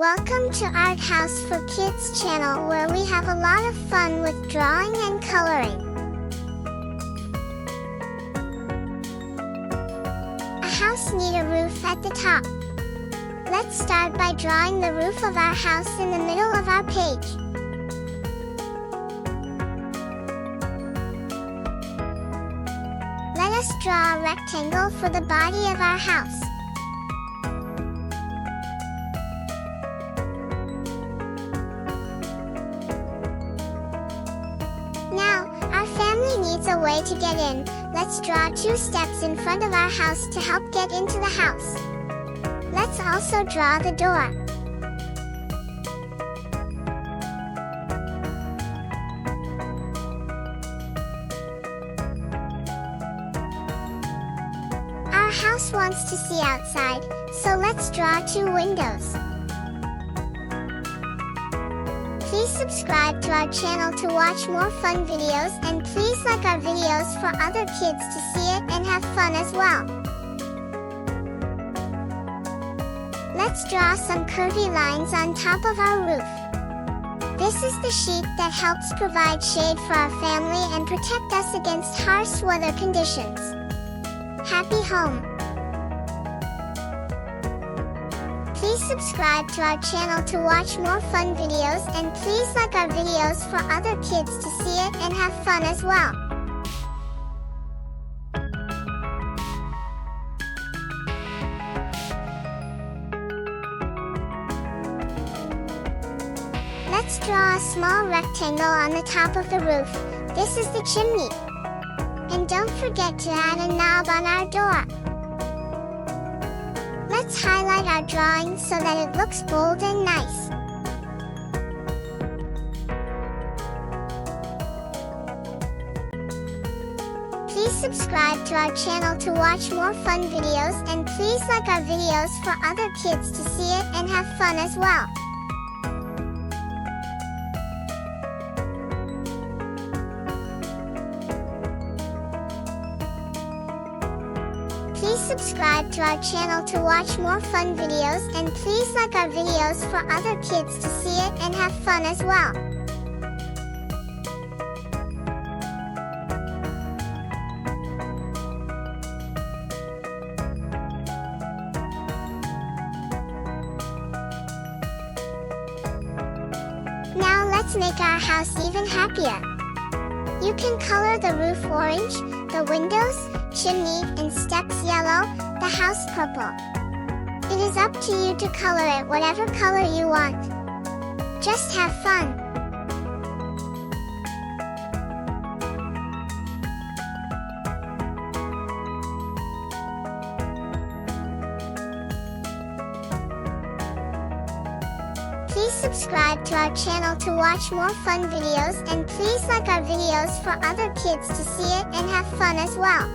Welcome to Art House for Kids channel, where we have a lot of fun with drawing and coloring. A house needs a roof at the top. Let's start by drawing the roof of our house in the middle of our page. Let us draw a rectangle for the body of our house. Now, our family needs a way to get in. Let's draw 2 steps in front of our house to help get into the house. Let's also draw the door. Our house wants to see outside, so let's draw 2 windows. Please subscribe to our channel to watch more fun videos, and please like our videos for other kids to see it and have fun as well. Let's draw some curvy lines on top of our roof. This is the sheet that helps provide shade for our family and protect us against harsh weather conditions. Happy home! Please subscribe to our channel to watch more fun videos, and please like our videos for other kids to see it and have fun as well. Let's draw a small rectangle on the top of the roof. This is the chimney. And don't forget to add a knob on our door. Let's highlight our drawing so that it looks bold and nice. Please subscribe to our channel to watch more fun videos, and please like our videos for other kids to see it and have fun as well. Please subscribe to our channel to watch more fun videos, and please like our videos for other kids to see it and have fun as well. Now let's make our house even happier. You can color the roof orange, the windows, chimney, and steps yellow, the house purple. It is up to you to color it whatever color you want. Just have fun. Please subscribe to our channel to watch more fun videos, and please like our videos for other kids to see it and have fun as well.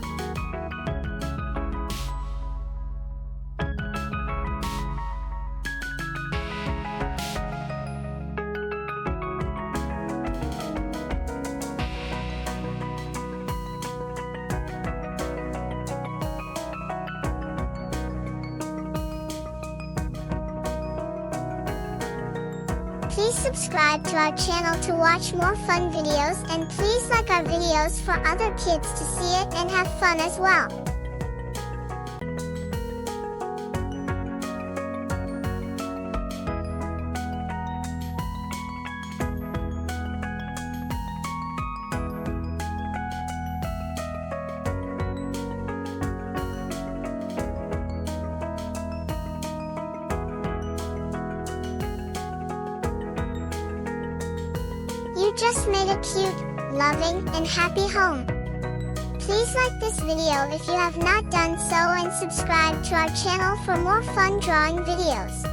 Please subscribe to our channel to watch more fun videos, and please like our videos for other kids to see it and have fun as well. You just made a cute, loving, and happy home. Please like this video if you have not done so, and subscribe to our channel for more fun drawing videos.